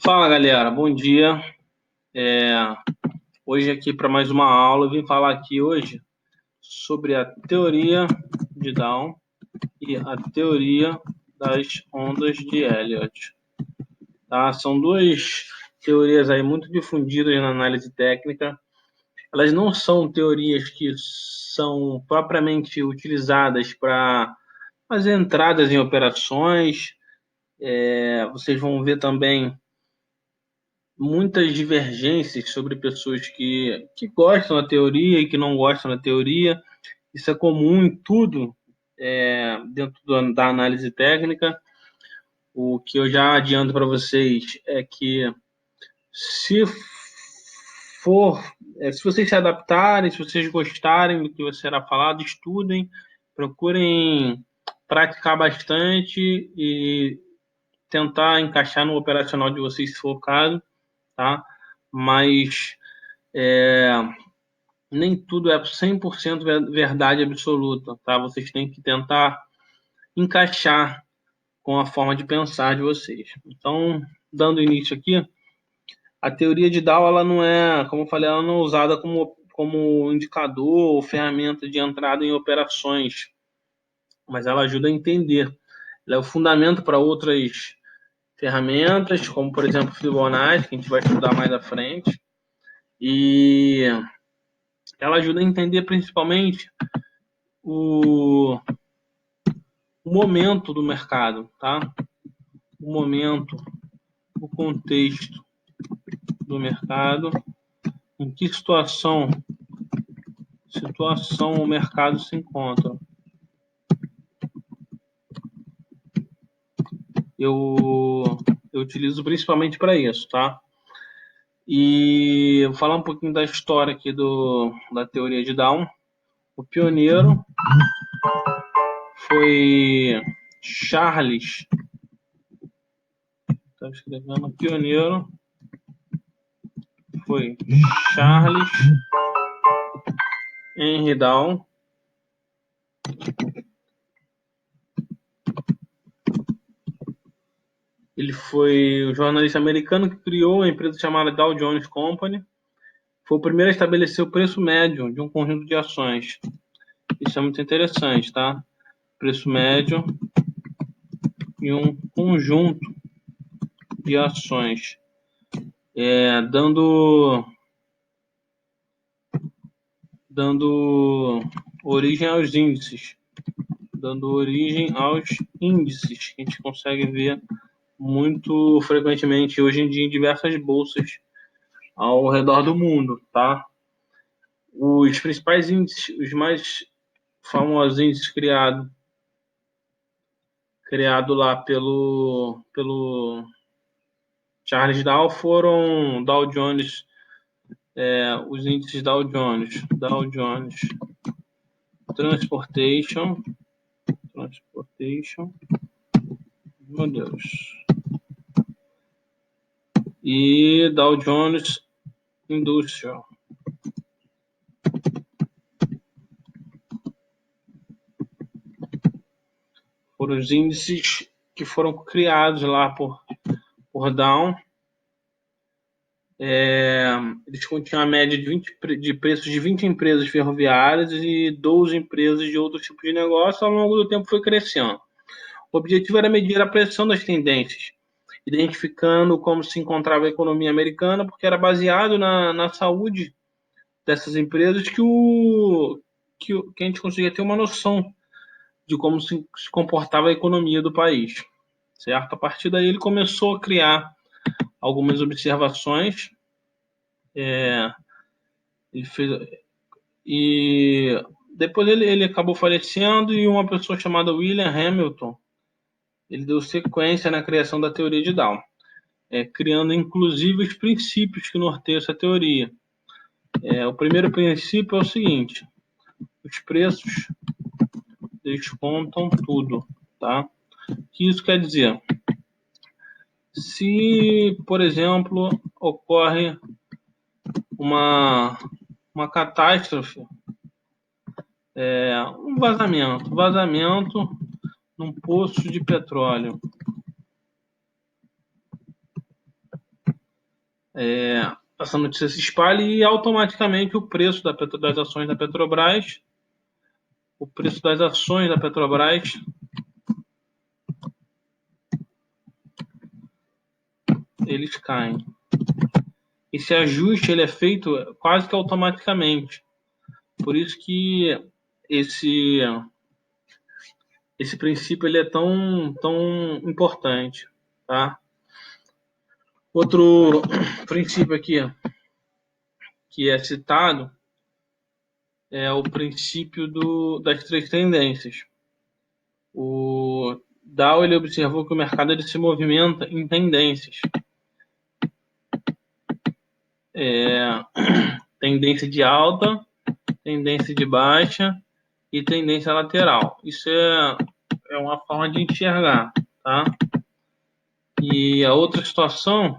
Fala galera, bom dia. É, Hoje aqui para mais uma aula, eu vim falar aqui hoje sobre a teoria de Down e a teoria das ondas de Elliott. Tá? São duas teorias aí muito difundidas na análise técnica. Elas não são teorias que são propriamente utilizadas para fazer entradas em operações. Vocês vão ver também muitas divergências sobre pessoas que gostam da teoria e que não gostam da teoria. Isso é comum em tudo dentro da análise técnica. O que eu já adianto para vocês é que se for, se vocês se adaptarem, se vocês gostarem do que você será falado, estudem, procurem praticar bastante e tentar encaixar no operacional de vocês se for o caso, tá? Mas é, nem tudo é 100% verdade absoluta, tá? Vocês têm que tentar encaixar com a forma de pensar de vocês. Então, dando início aqui, a teoria de Dow, ela não é, como eu falei, ela não é usada como indicador ou ferramenta de entrada em operações, mas ela ajuda a entender. Ela é o fundamento para outras ferramentas, como, por exemplo, Fibonacci, que a gente vai estudar mais à frente, e ela ajuda a entender principalmente o, o momento do mercado, tá? O momento, o contexto do mercado, em que situação o mercado se encontra. Eu, eu utilizo principalmente para isso, tá? E vou falar um pouquinho da história aqui da teoria de Down. O pioneiro foi Charles, tá escrevendo, pioneiro foi Charles Henry Down. Ele foi o jornalista americano que criou a empresa chamada Dow Jones Company. Foi o primeiro a estabelecer o preço médio de um conjunto de ações. Isso é muito interessante, tá? Preço médio de um conjunto de ações, dando origem aos índices, dando origem aos índices que a gente consegue ver muito frequentemente hoje em dia em diversas bolsas ao redor do mundo, tá? Os principais índices, os mais famosos índices criado lá pelo Charles Dow foram Dow Jones, os índices Dow Jones Transportation, meu Deus, e Dow Jones Industrial. Foram os índices que foram criados lá por Dow. Eles continham a média de preços de 20 empresas ferroviárias e 12 empresas de outros tipos de negócio. Ao longo do tempo foi crescendo. O objetivo era medir a pressão das tendências, identificando como se encontrava a economia americana, porque era baseado na saúde dessas empresas que a gente conseguia ter uma noção de como se comportava a economia do país. Certo? A partir daí ele começou a criar algumas observações. Ele fez, e depois ele acabou falecendo e uma pessoa chamada William Hamilton ele deu sequência na criação da teoria de Down, criando inclusive os princípios que norteiam essa teoria. O primeiro princípio é o seguinte: os preços descontam tudo, tá? O que isso quer dizer? Se, por exemplo, ocorre uma catástrofe, um vazamento num poço de petróleo. essa notícia se espalha e automaticamente o preço das ações da Petrobras, eles caem. Esse ajuste ele é feito quase que automaticamente. Por isso que esse princípio ele é tão importante, tá? Outro princípio aqui que é citado é o princípio das três tendências. O Dow ele observou que o mercado ele se movimenta em tendências. Tendência de alta, tendência de baixa e tendência lateral. Isso é uma forma de enxergar, tá? E a outra situação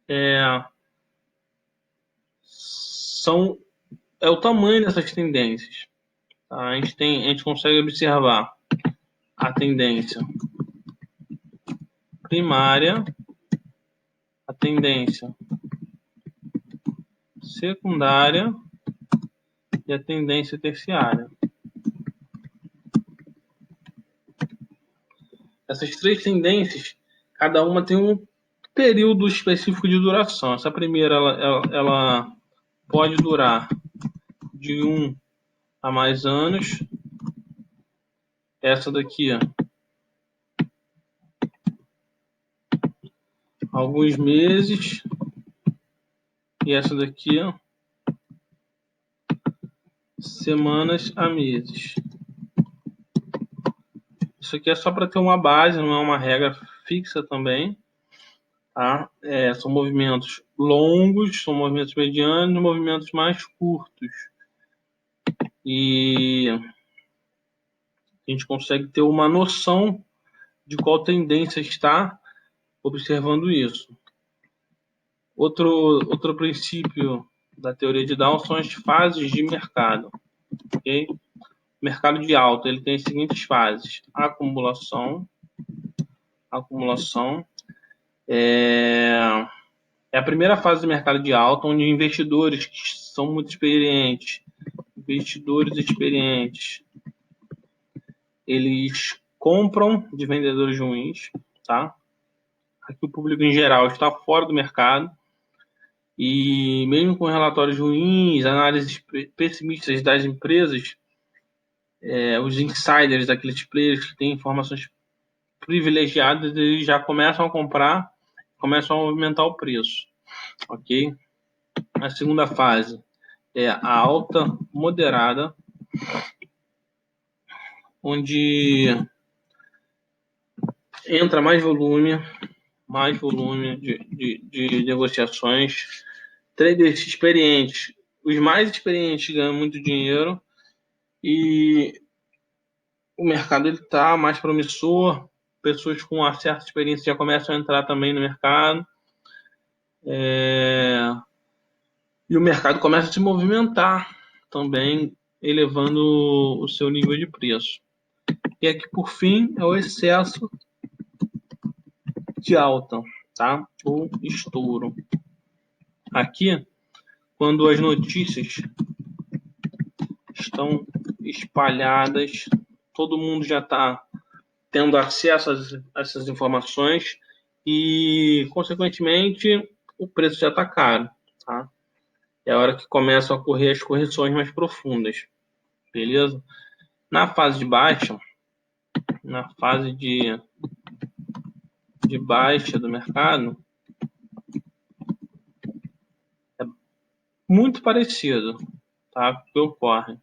é o tamanho dessas tendências. Tá? A gente consegue observar a tendência primária, a tendência secundária e a tendência terciária. Essas três tendências, cada uma tem um período específico de duração. Essa primeira, ela pode durar de 1 a mais anos. Essa daqui, alguns meses. E essa daqui, semanas a meses. Isso aqui é só para ter uma base, não é uma regra fixa também. Tá? São movimentos longos, são movimentos medianos e movimentos mais curtos. E a gente consegue ter uma noção de qual tendência está observando isso. Outro princípio da teoria de Down são as fases de mercado. Okay? O mercado de alta ele tem as seguintes fases: acumulação é a primeira fase do mercado de alta, onde investidores que são muito experientes, eles compram de vendedores ruins, tá? Aqui o público em geral está fora do mercado e mesmo com relatórios ruins, análises pessimistas das empresas, os insiders, aqueles players que têm informações privilegiadas, eles já começam a comprar, começam a movimentar o preço, ok? A segunda fase é a alta moderada, onde entra mais volume de negociações. Traders experientes, os mais experientes ganham muito dinheiro e o mercado está mais promissor. Pessoas com uma certa experiência já começam a entrar também no mercado. E o mercado começa a se movimentar também, elevando o seu nível de preço. E aqui, por fim, é o excesso de alta, tá? Ou estouro. Aqui, quando as notícias estão espalhadas, todo mundo já está tendo acesso a essas informações e, consequentemente, o preço já está caro, tá? É a hora que começam a ocorrer as correções mais profundas, beleza? Na fase de baixa, na fase de baixa do mercado, é muito parecido, tá? O que ocorre?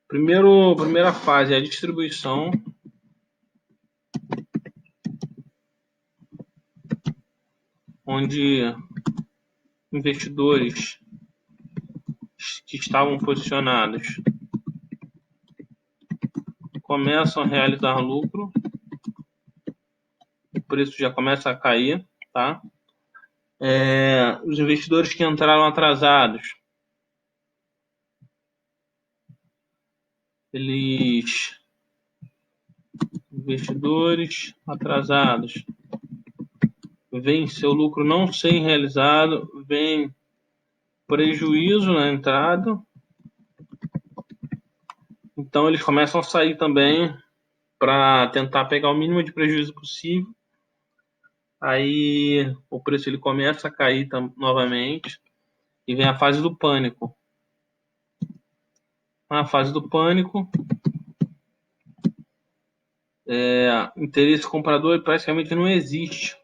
Primeira fase é a distribuição, onde investidores que estavam posicionados começam a realizar lucro, o preço já começa a cair, tá? Os investidores que entraram atrasados, investidores atrasados, vem seu lucro não ser realizado, vem prejuízo na entrada. Então eles começam a sair também para tentar pegar o mínimo de prejuízo possível. Aí o preço ele começa a cair novamente e vem a fase do pânico. Na fase do pânico, interesse comprador praticamente não existe.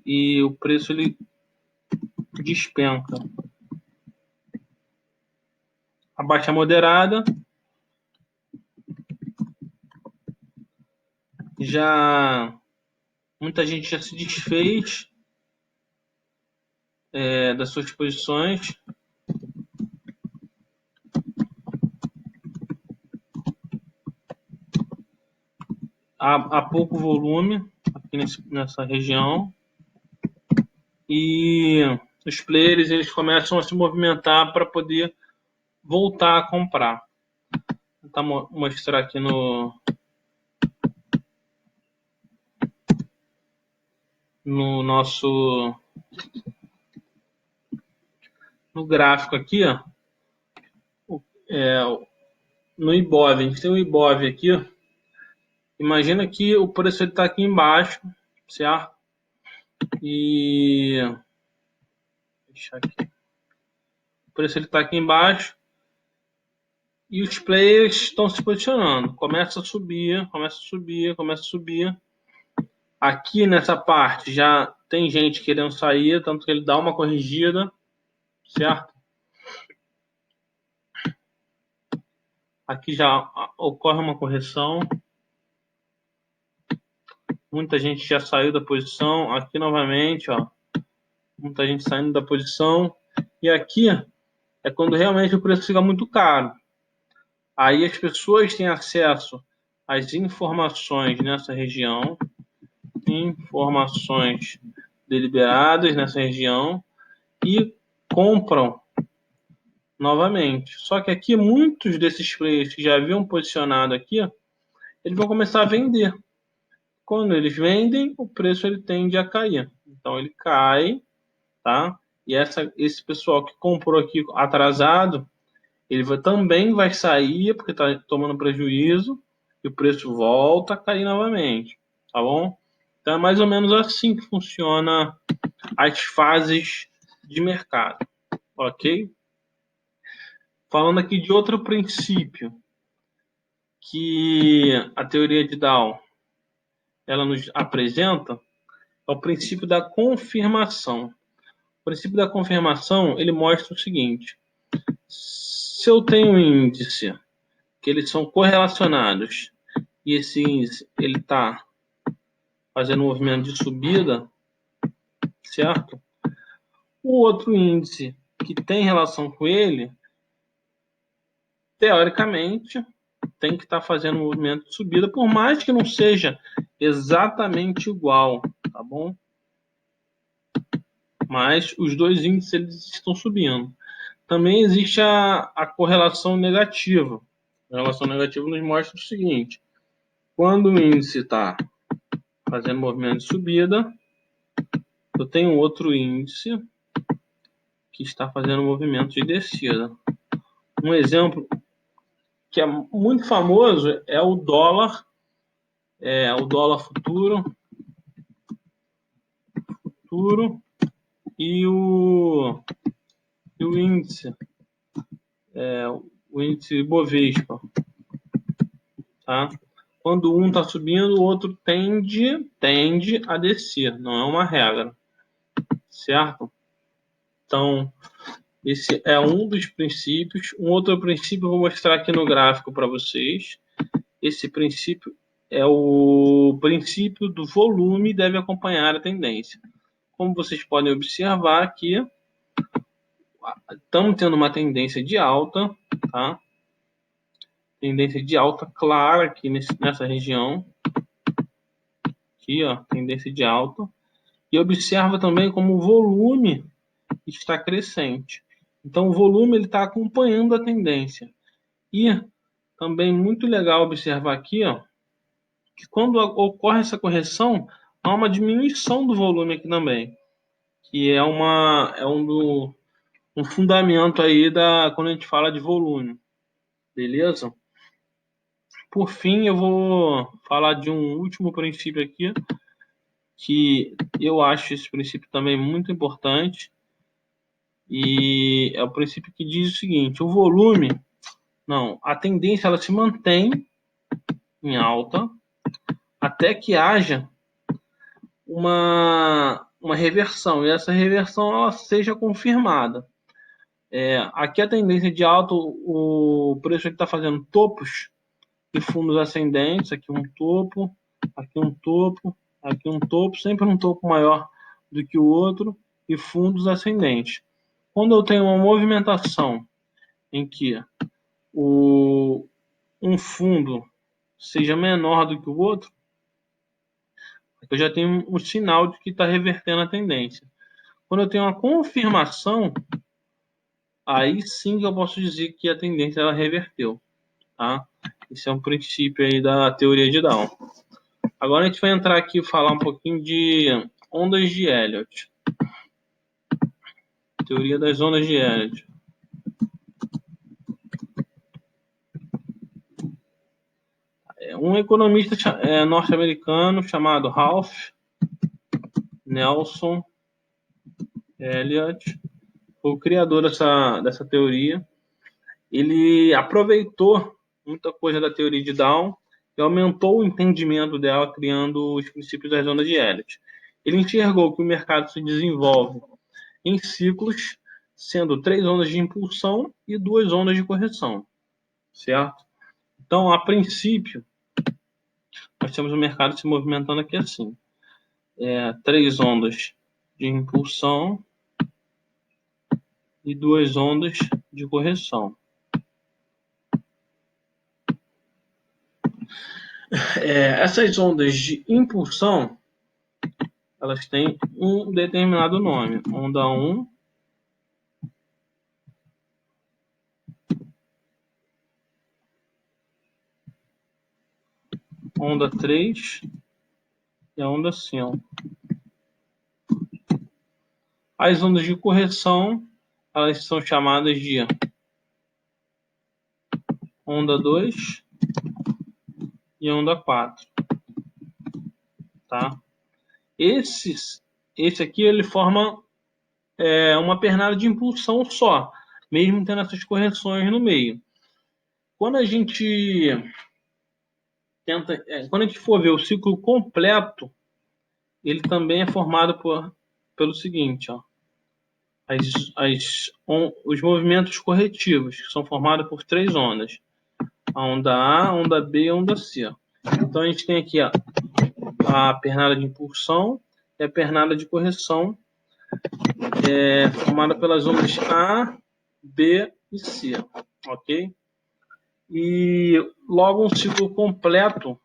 E o preço ele despenca. A baixa moderada já muita gente já se desfez das suas posições. Há pouco volume aqui nessa região e os players eles começam a se movimentar para poder voltar a comprar. Vou tentar mostrar aqui no nosso gráfico aqui, ó, no Ibov. A gente tem o Ibov aqui, ó. Imagina que o preço está aqui embaixo, certo? E deixa aqui. O preço está aqui embaixo e os players estão se posicionando. Começa a subir, começa a subir, começa a subir. Aqui nessa parte já tem gente querendo sair, tanto que ele dá uma corrigida, certo? Aqui já ocorre uma correção. Muita gente já saiu da posição. Aqui novamente, ó, muita gente saindo da posição. E aqui é quando realmente o preço fica muito caro. Aí as pessoas têm acesso às informações nessa região, informações deliberadas nessa região e compram novamente. Só que aqui muitos desses players que já haviam posicionado aqui, eles vão começar a vender. Quando eles vendem, o preço ele tende a cair. Então ele cai, tá? E esse pessoal que comprou aqui atrasado, ele também vai sair porque está tomando prejuízo e o preço volta a cair novamente, tá bom? Então é mais ou menos assim que funciona as fases de mercado, ok? Falando aqui de outro princípio que a teoria de Dow ela nos apresenta, é o princípio da confirmação. O princípio da confirmação ele mostra o seguinte: se eu tenho um índice que eles são correlacionados e esse índice ele está fazendo um movimento de subida, certo? O outro índice que tem relação com ele, teoricamente, tem que estar fazendo um movimento de subida, por mais que não seja exatamente igual, tá bom? Mas os dois índices eles estão subindo. Também existe a correlação negativa. A correlação negativa nos mostra o seguinte: quando o índice está fazendo movimento de subida, eu tenho outro índice que está fazendo movimento de descida. Um exemplo que é muito famoso é o dólar futuro e o índice, o índice Bovespa, tá? Quando um está subindo, o outro tende a descer, não é uma regra, certo? Então, esse é um dos princípios. Um outro princípio eu vou mostrar aqui no gráfico para vocês. Esse princípio é o princípio do volume deve acompanhar a tendência. Como vocês podem observar aqui, estamos tendo uma tendência de alta, tá? Tendência de alta clara aqui nessa região. Aqui, ó, tendência de alta. E observa também como o volume está crescente. Então, o volume está acompanhando a tendência. E também muito legal observar aqui, ó, que quando ocorre essa correção, há uma diminuição do volume aqui também, que é um fundamento aí quando a gente fala de volume, beleza? Por fim, eu vou falar de um último princípio aqui, que eu acho esse princípio também muito importante, e é o princípio que diz o seguinte: a tendência ela se mantém em alta até que haja uma reversão, e essa reversão ela seja confirmada. Aqui a tendência de alta, o preço está fazendo topos e fundos ascendentes, aqui um topo, aqui um topo, aqui um topo, sempre um topo maior do que o outro, e fundos ascendentes. Quando eu tenho uma movimentação em que um fundo seja menor do que o outro, eu já tenho um sinal de que está revertendo a tendência. Quando eu tenho uma confirmação, aí sim que eu posso dizer que a tendência ela reverteu, tá? Esse é um princípio aí da teoria de Down. Agora a gente vai entrar aqui e falar um pouquinho de ondas de Elliott. Teoria das ondas de Elliott. Um economista norte-americano chamado Ralph Nelson Elliott foi o criador dessa teoria. Ele aproveitou muita coisa da teoria de Down e aumentou o entendimento dela, criando os princípios das ondas de Elliott. Ele enxergou que o mercado se desenvolve em ciclos, sendo 3 ondas de impulsão e 2 ondas de correção, certo? Então, a princípio, nós temos o mercado se movimentando aqui assim. 3 ondas de impulsão e 2 ondas de correção. Essas ondas de impulsão, elas têm um determinado nome. Onda 1, onda 3 e a onda 5. As ondas de correção, elas são chamadas de onda 2 e onda 4. Tá? Esse aqui ele forma uma pernada de impulsão só, mesmo tendo essas correções no meio. Quando a gente for ver o ciclo completo, ele também é formado pelo seguinte, ó, os movimentos corretivos, que são formados por 3 ondas: a onda A, a onda B e a onda C. Então a gente tem aqui a pernada de impulsão e a pernada de correção, formada pelas ondas A, B e C, ok? E logo um ciclo completo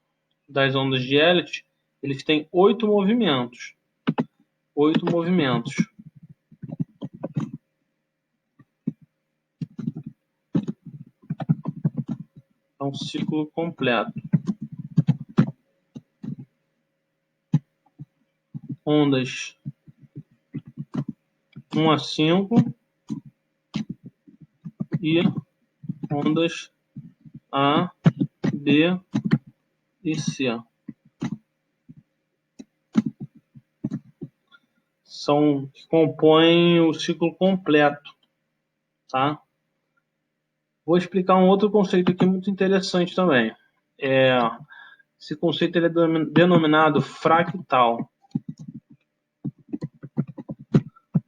das ondas de Elliott, eles têm 8 movimentos. 8 movimentos. É um ciclo completo. Ondas 1 a 5 e ondas A, B e C. Que compõem o ciclo completo, tá? Vou explicar um outro conceito aqui muito interessante também. Esse conceito ele é denominado fractal.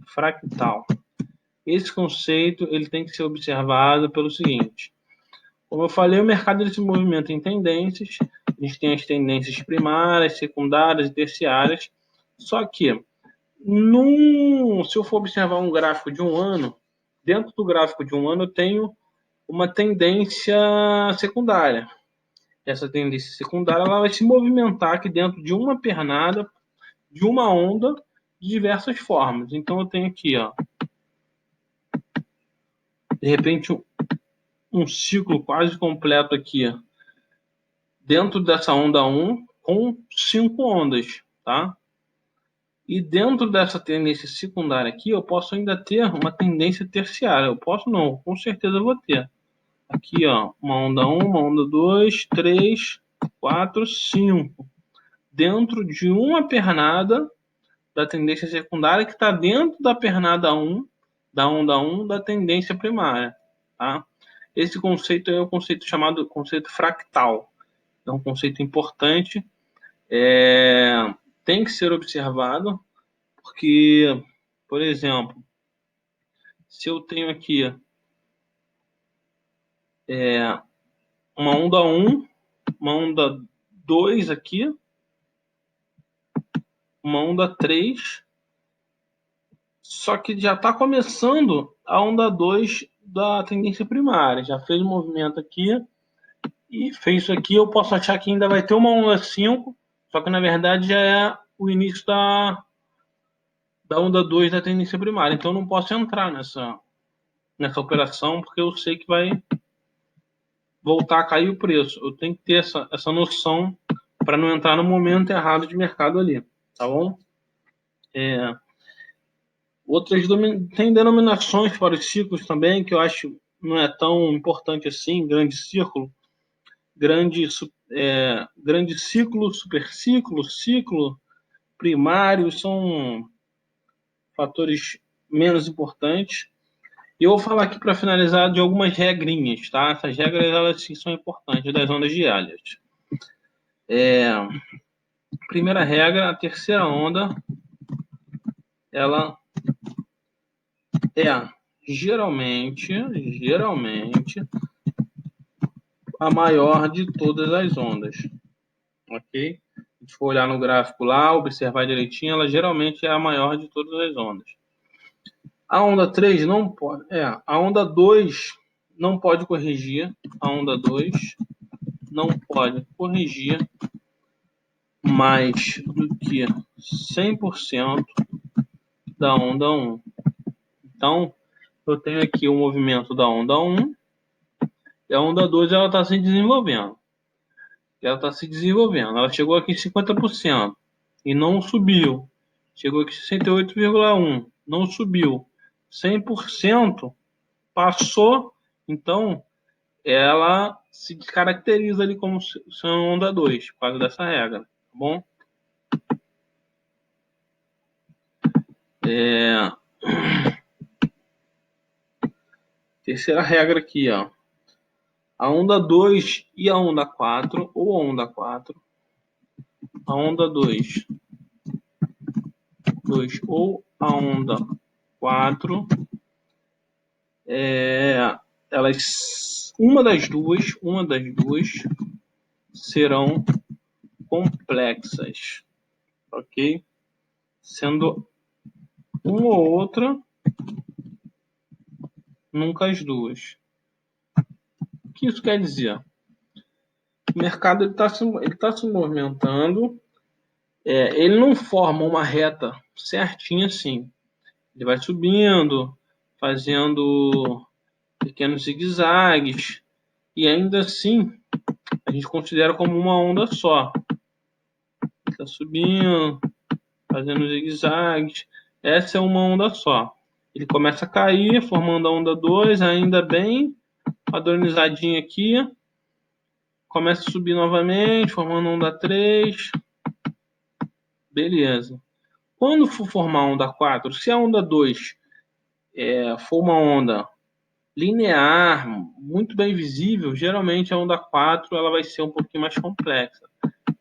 Fractal. Esse conceito ele tem que ser observado pelo seguinte: como eu falei, o mercado ele se movimenta em tendências. A gente tem as tendências primárias, secundárias e terciárias. Só que, se eu for observar um gráfico de um ano, dentro do gráfico de um ano eu tenho uma tendência secundária. Essa tendência secundária ela vai se movimentar aqui dentro de uma pernada, de uma onda, de diversas formas. Então eu tenho aqui, ó, de repente, um ciclo quase completo aqui dentro dessa onda 1 com 5 ondas, tá? E dentro dessa tendência secundária aqui, eu posso ainda ter uma tendência terciária. Eu posso não, com certeza eu vou ter. Aqui, ó, uma onda 1, uma onda 2, 3, 4, 5. Dentro de uma pernada da tendência secundária que está dentro da pernada 1, da onda 1 da tendência primária, tá? Esse conceito é o conceito chamado conceito fractal. É um conceito importante, tem que ser observado, porque, por exemplo, se eu tenho aqui uma onda 1, uma onda 2 aqui, uma onda 3, só que já está começando a onda 2 da tendência primária. Já fez um movimento aqui e fez isso aqui. Eu posso achar que ainda vai ter uma onda 5, só que na verdade já é o início da onda 2 da tendência primária. Então eu não posso entrar nessa operação porque eu sei que vai voltar a cair o preço. Eu tenho que ter essa noção para não entrar no momento errado de mercado ali, tá bom? Tem denominações para os ciclos também, que eu acho não é tão importante assim, grande círculo, grande ciclo, superciclo, ciclo primário, são fatores menos importantes. E eu vou falar aqui para finalizar de algumas regrinhas, tá? Essas regras, elas sim são importantes, das ondas de Elliott. Primeira regra, a terceira onda, ela é geralmente a maior de todas as ondas, ok? Se a gente for olhar no gráfico lá, observar direitinho, ela geralmente é a maior de todas as ondas. A onda 3 não pode, a onda 2 não pode corrigir, a onda 2 não pode corrigir mais do que 100% da onda 1. Então, eu tenho aqui o movimento da onda 1 e a onda 2 ela está se desenvolvendo. Ela chegou aqui em 50% e não subiu. Chegou aqui em 68,1%, não subiu. 100% passou, então ela se caracteriza ali como sendo onda 2, por causa dessa regra, tá bom? Terceira regra aqui, ó. A onda 2 e a onda 4, ou a onda 4, a onda 2 ou a onda 4, uma das duas serão complexas, ok? Sendo uma ou outra, nunca as duas. O que isso quer dizer? O mercado está se movimentando, ele não forma uma reta certinha assim. Ele vai subindo, fazendo pequenos zigue-zagues, e ainda assim a gente considera como uma onda só. Está subindo, fazendo zigue-zagues. Essa é uma onda só. Ele começa a cair, formando a onda 2, ainda bem padronizadinho aqui. Começa a subir novamente, formando a onda 3. Beleza. Quando for formar a onda 4, se a onda 2 for uma onda linear, muito bem visível, geralmente a onda 4 ela vai ser um pouquinho mais complexa.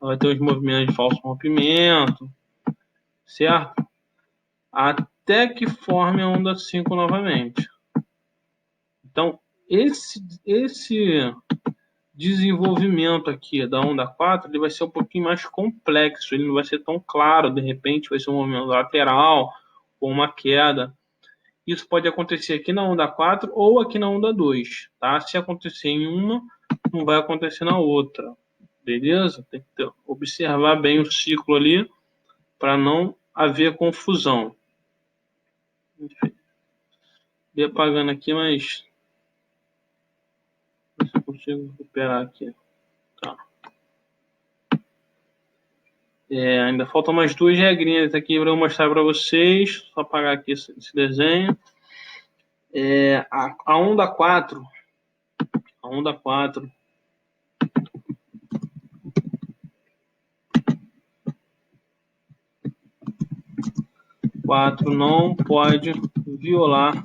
Ela vai ter os movimentos de falso rompimento, certo? Até que forme a onda 5 novamente. Então, esse desenvolvimento aqui da onda 4 ele vai ser um pouquinho mais complexo, ele não vai ser tão claro, de repente vai ser um movimento lateral ou uma queda. Isso pode acontecer aqui na onda 4 ou aqui na onda 2, tá? Se acontecer em uma, não vai acontecer na outra, beleza? Tem que observar bem o ciclo ali para não haver confusão. Enfim, ia apagando aqui, mas Deixa eu recuperar aqui. Tá. Ainda faltam mais duas regrinhas aqui para eu mostrar para vocês. Só apagar aqui esse desenho. A onda 4. A onda 4. Não pode violar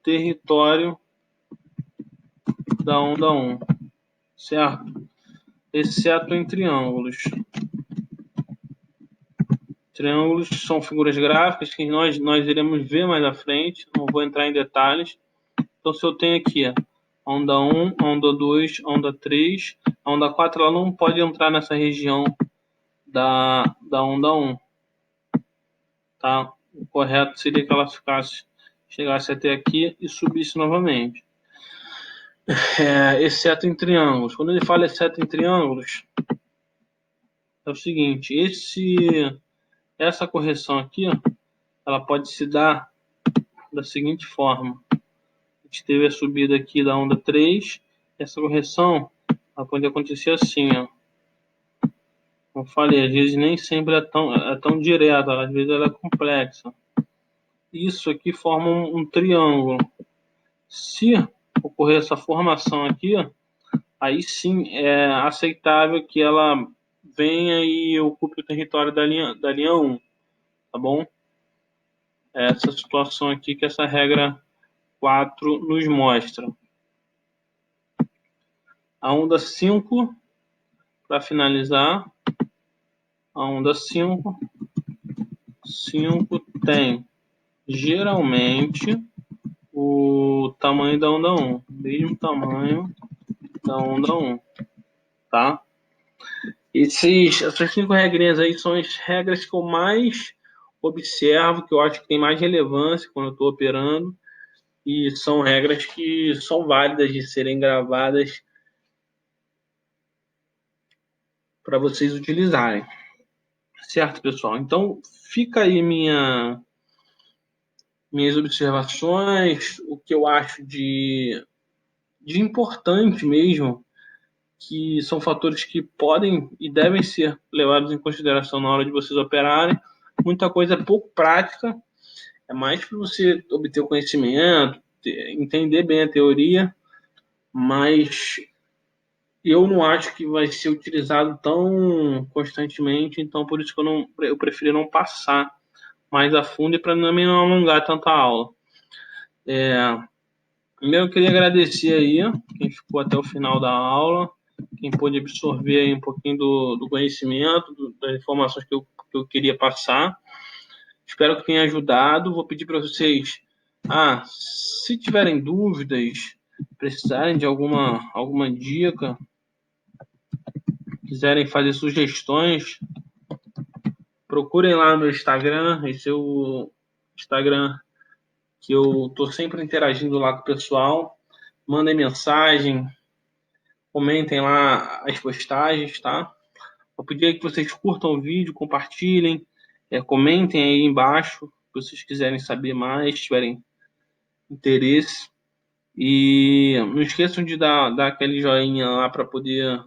território da onda 1, certo? Exceto em triângulos. Triângulos são figuras gráficas que nós iremos ver mais à frente, não vou entrar em detalhes. Então, se eu tenho aqui a onda 1, a onda 2, a onda 3, a onda 4 ela não pode entrar nessa região da onda 1. Tá? O correto seria que ela chegasse até aqui e subisse novamente. Exceto em triângulos. Quando ele fala exceto em triângulos, é o seguinte, essa correção aqui, ó, ela pode se dar da seguinte forma. A gente teve a subida aqui da onda 3, essa correção ela pode acontecer assim, ó. Como eu falei, às vezes nem sempre é tão direta, às vezes ela é complexa. Isso aqui forma um triângulo. Se ocorrer essa formação aqui, ó, aí sim é aceitável que ela venha e ocupe o território da linha 1, tá bom? Essa situação aqui que essa regra 4 nos mostra. A onda 5, para finalizar, a onda 5 tem geralmente o tamanho da onda 1, mesmo tamanho da onda 1, tá? Essas 5 regrinhas aí são as regras que eu mais observo, que eu acho que tem mais relevância quando eu estou operando, e são regras que são válidas de serem gravadas para vocês utilizarem. Certo, pessoal? Então, fica aí minhas observações, o que eu acho de importante mesmo, que são fatores que podem e devem ser levados em consideração na hora de vocês operarem. Muita coisa é pouco prática, é mais para você obter o conhecimento, entender bem a teoria, mas eu não acho que vai ser utilizado tão constantemente, então por isso que eu preferi não passar mais a fundo e para também não alongar tanta aula. Primeiro eu queria agradecer aí quem ficou até o final da aula, quem pôde absorver aí um pouquinho do conhecimento, das informações que eu queria passar. Espero que tenha ajudado. Vou pedir para vocês, se tiverem dúvidas, precisarem de alguma dica, quiserem fazer sugestões, procurem lá no meu Instagram. Esse é o Instagram que eu estou sempre interagindo lá com o pessoal. Mandem mensagem, comentem lá as postagens, tá? Vou pedir aí que vocês curtam o vídeo, compartilhem, comentem aí embaixo se vocês quiserem saber mais, tiverem interesse. E não esqueçam de dar aquele joinha lá para poder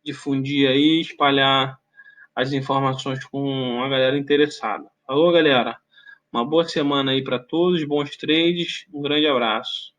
difundir aí, espalhar as informações com a galera interessada. Falou, galera? Uma boa semana aí para todos, bons trades, um grande abraço.